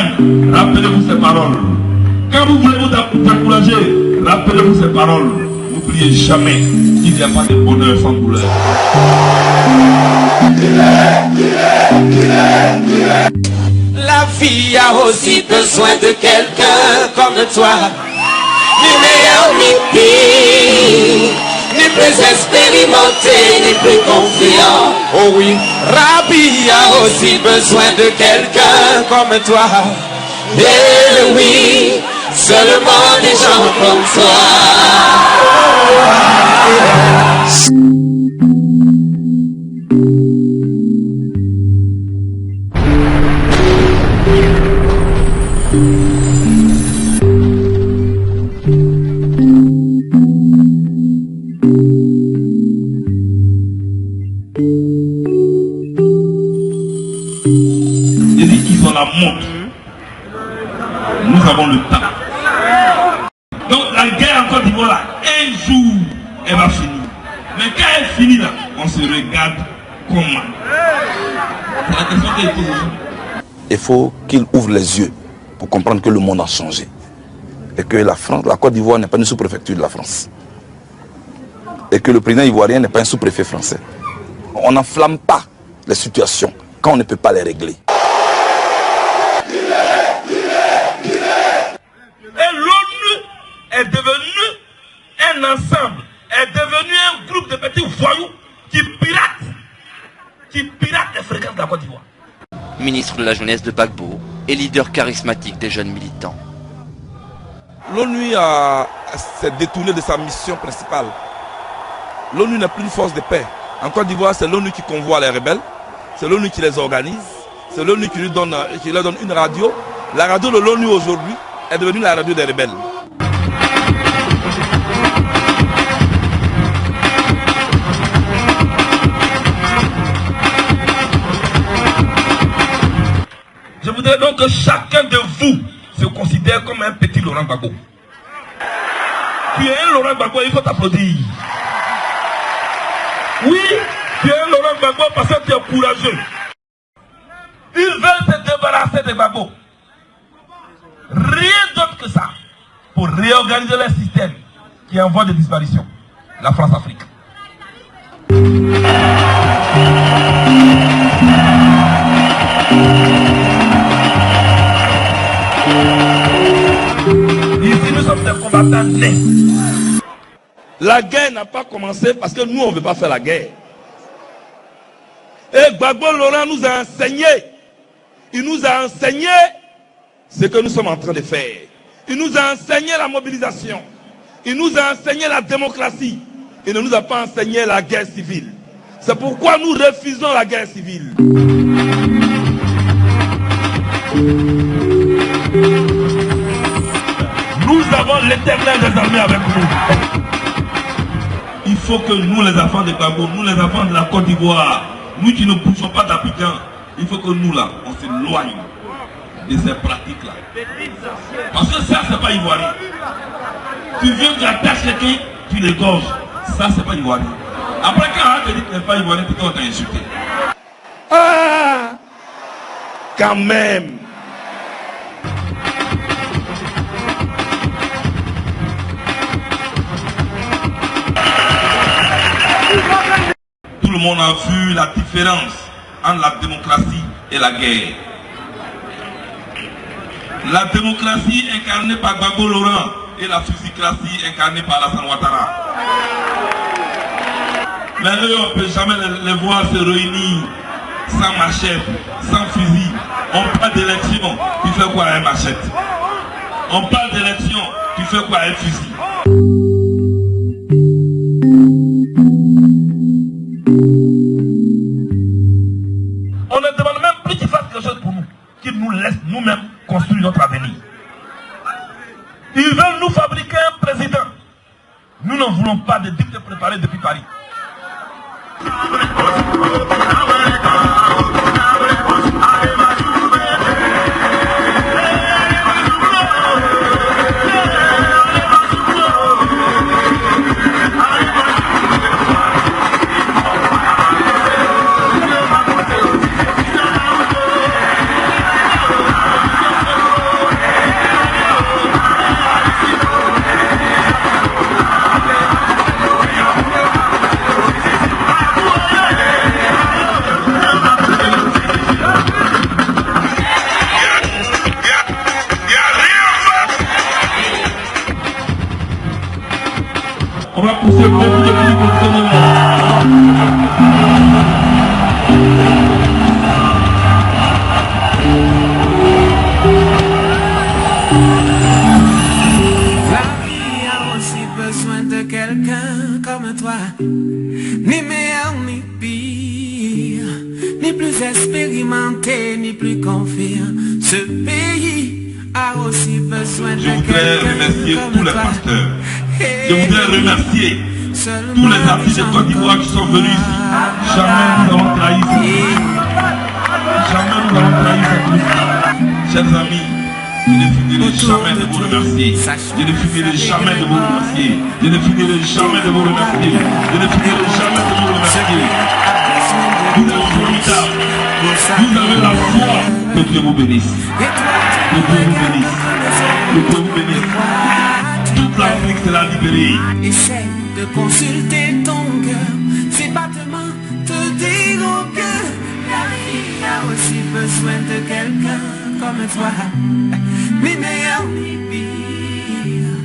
gagne, rappelez-vous ces paroles. Quand vous voulez vous encourager, rappelez-vous ces paroles. N'oubliez jamais qu'il n'y a pas de bonheur sans douleur. La vie a aussi besoin de quelqu'un comme toi. Ni meilleur, ni pire, ni plus expérimenté, ni plus confiant. Oh oui, Rabbi a aussi besoin de quelqu'un comme toi. Et oui, seulement des gens comme toi. Il dit qu'ils ont la montre. Nous avons le temps. Donc la guerre en Côte d'Ivoire, là, un jour, elle va finir. Mais quand elle finit là, on se regarde comment. C'est la question qui est posée. Il faut qu'il ouvre les yeux pour comprendre que le monde a changé. Et que la Côte d'Ivoire n'est pas une sous-préfecture de la France. Et que le président ivoirien n'est pas un sous-préfet français. On n'enflamme pas les situations quand on ne peut pas les régler. Et l'ONU est devenue un ensemble, est devenu un groupe de petits voyous qui piratent les fréquences de la Côte d'Ivoire. Ministre de la jeunesse de Gbagbo et leader charismatique des jeunes militants. L'ONU s'est détournée de sa mission principale. L'ONU n'est plus une force de paix. En Côte d'Ivoire, c'est l'ONU qui convoie les rebelles, c'est l'ONU qui les organise, c'est l'ONU qui leur donne une radio. La radio de l'ONU aujourd'hui est devenue la radio des rebelles. Je voudrais donc que chacun de vous se considère comme un petit Laurent Gbagbo. Tu es un Laurent Gbagbo, il faut t'applaudir. Oui, tu es un Laurent Gbagbo parce que tu es courageux. Ils veulent se débarrasser de Gbagbo. Rien d'autre que ça. Pour réorganiser le système qui est en voie de disparition. La France-Afrique. Ici, nous sommes des combattants nés. La guerre n'a pas commencé parce que nous, on ne veut pas faire la guerre. Et Gbagbo Laurent nous a enseigné. Il nous a enseigné ce que nous sommes en train de faire. Il nous a enseigné la mobilisation. Il nous a enseigné la démocratie. Il ne nous a pas enseigné la guerre civile. C'est pourquoi nous refusons la guerre civile. Nous avons l'Éternel des armées avec nous. Il faut que nous, les enfants de Gbagbo, nous, les enfants de la Côte d'Ivoire, nous qui ne poussons pas d'Abidjan, il faut que nous, là, on s'éloigne de ces pratiques-là. Parce que ça, c'est pas ivoirien. Tu viens, tu attaches quelqu'un, tu l'égorges. Ça, c'est pas ivoirien. Après, quand on te dit que tu n'es pas ivoirien, tu t'es insulté. Ah! Quand même! Tout le monde a vu la différence entre la démocratie et la guerre. La démocratie incarnée par Gbagbo Laurent et la fusicratie incarnée par Alassane Ouattara. Mais eux, on ne peut jamais les voir se réunir sans machette, sans fusil. On parle d'élection, tu fais quoi à un machette? On parle d'élection, tu fais quoi à un fusil? On ne demande même plus qu'ils fassent quelque chose pour nous, qu'ils nous laissent nous-mêmes construire notre avenir. Ils veulent nous fabriquer un président. Nous n'en voulons pas de dictée préparée depuis Paris. pour ce peuple de petit gouvernement. Quelqu'un comme toi, ni meilleur ni pire, ni plus expérimenté, ni plus confiant. Ce pays a aussi besoin de quelqu'un. Je voudrais remercier tous les pasteurs. Je voudrais remercier tous les artistes de Côte d'Ivoire qui sont venus ici. Jamais nous avons trahi ici. Jamais nous avons trahi ici. Chers amis, je ne finirai jamais de vous remercier. Je ne finirai jamais de vous remercier. Je ne finirai jamais de vous remercier. Je ne finirai jamais de vous remercier. Vous êtes formidables. Vous avez la foi. Que Dieu vous bénisse. Que Dieu vous bénisse. Que Dieu vous bénisse. Toute l'Afrique sera libérée. Essaie de consulter ton cœur. Ses battements te diront que la vie a aussi besoin de quelqu'un comme toi. Ni meilleur ni pire,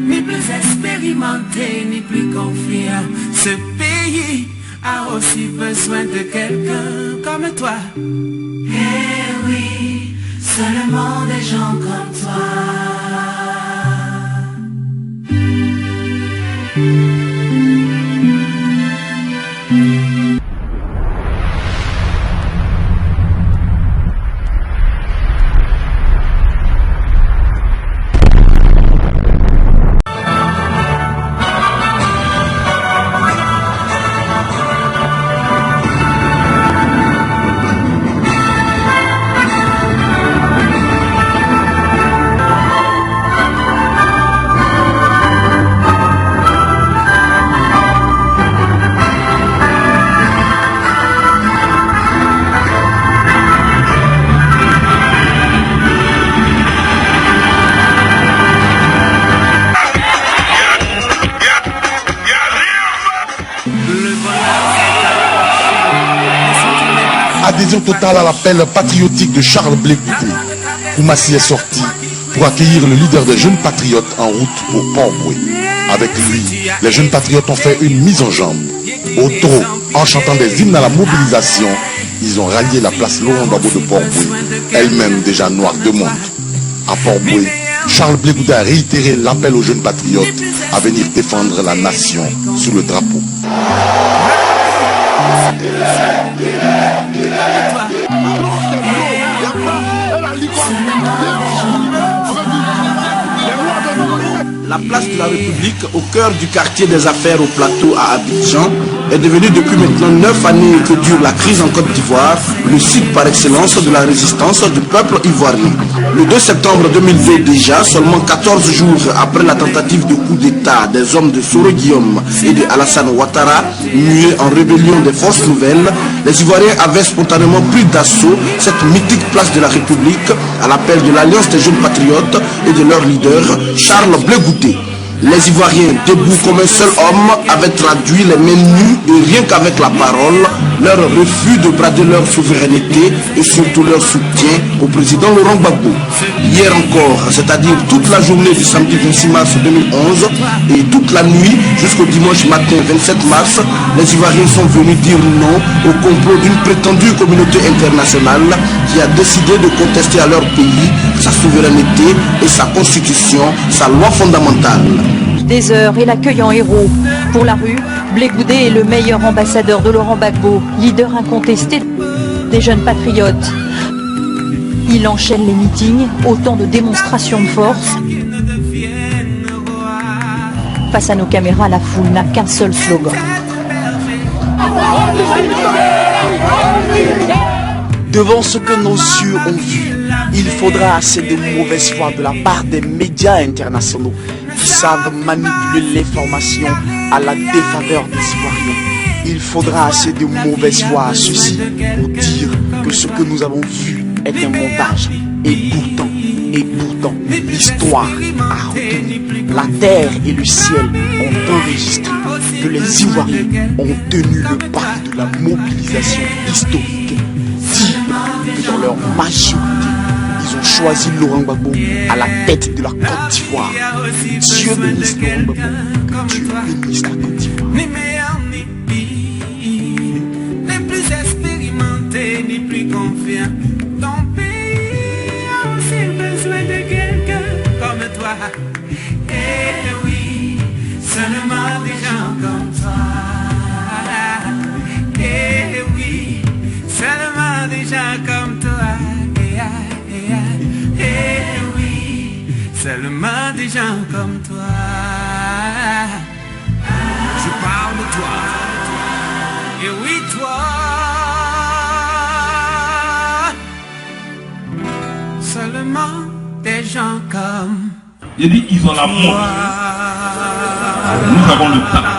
ni plus expérimenté, ni plus confiant. Ce pays a aussi besoin de quelqu'un comme toi. Eh oui, seulement des gens comme toi. Adhésion totale à l'appel patriotique de Charles Blé Goudé. Koumassi est sorti pour accueillir le leader des jeunes patriotes en route pour Port-Boué. Avec lui, les jeunes patriotes ont fait une mise en jambe. Au trot, en chantant des hymnes à la mobilisation, ils ont rallié la place Laurent Gbagbo de Port-Boué, elle-même déjà noire de monde. À Port-Boué, Charles Blé Goudé a réitéré l'appel aux jeunes patriotes à venir défendre la nation sous le drapeau. La place de la République, au cœur du quartier des affaires au plateau à Abidjan, est devenue depuis maintenant 9 années que dure la crise en Côte d'Ivoire, le site par excellence de la résistance du peuple ivoirien. Le 2 septembre 2020 déjà, seulement 14 jours après la tentative de coup d'État des hommes de Soro Guillaume et de Alassane Ouattara, mués en rébellion des forces nouvelles, les Ivoiriens avaient spontanément pris d'assaut cette mythique place de la République à l'appel de l'Alliance des jeunes patriotes et de leur leader, Charles Blé Goudé. Les Ivoiriens, debout comme un seul homme, avaient traduit les mains nues et rien qu'avec la parole, leur refus de brader leur souveraineté et surtout leur soutien au président Laurent Gbagbo. Hier encore, c'est-à-dire toute la journée du samedi 26 mars 2011 et toute la nuit jusqu'au dimanche matin 27 mars, les Ivoiriens sont venus dire non au complot d'une prétendue communauté internationale qui a décidé de contester à leur pays sa souveraineté et sa constitution, sa loi fondamentale. Des heures et l'accueil en héros. Pour la rue, Blé Goudé est le meilleur ambassadeur de Laurent Gbagbo, leader incontesté des jeunes patriotes. Il enchaîne les meetings, autant de démonstrations de force. Face à nos caméras, la foule n'a qu'un seul slogan. Devant ce que nos yeux ont vu, il faudra assez de mauvaise foi de la part des médias internationaux qui savent manipuler l'information à la défaveur des Ivoiriens. Il faudra assez de mauvaise foi à ceux-ci pour dire que ce que nous avons vu est un montage. Et pourtant, l'histoire a retenu. La terre et le ciel ont enregistré que les Ivoiriens ont tenu le pari de la mobilisation historique. Dire que dans leur majorité, ils ont choisi Laurent Gbagbo à la tête de la Côte d'Ivoire. Dieu bénisse Laurent Gbagbo. Dieu bénisse la Côte d'Ivoire. Ni meilleur ni pire, ni plus expérimenté ni plus confiant. Ton pays a aussi besoin de quelqu'un comme toi. Eh oui, seulement des gens comme toi. Eh oui, seulement des gens comme toi. Eh oui, seulement des gens comme toi. Je parle de toi. Et oui, toi. Seulement des gens comme Il dit ils ont la montre. Nous avons le temps.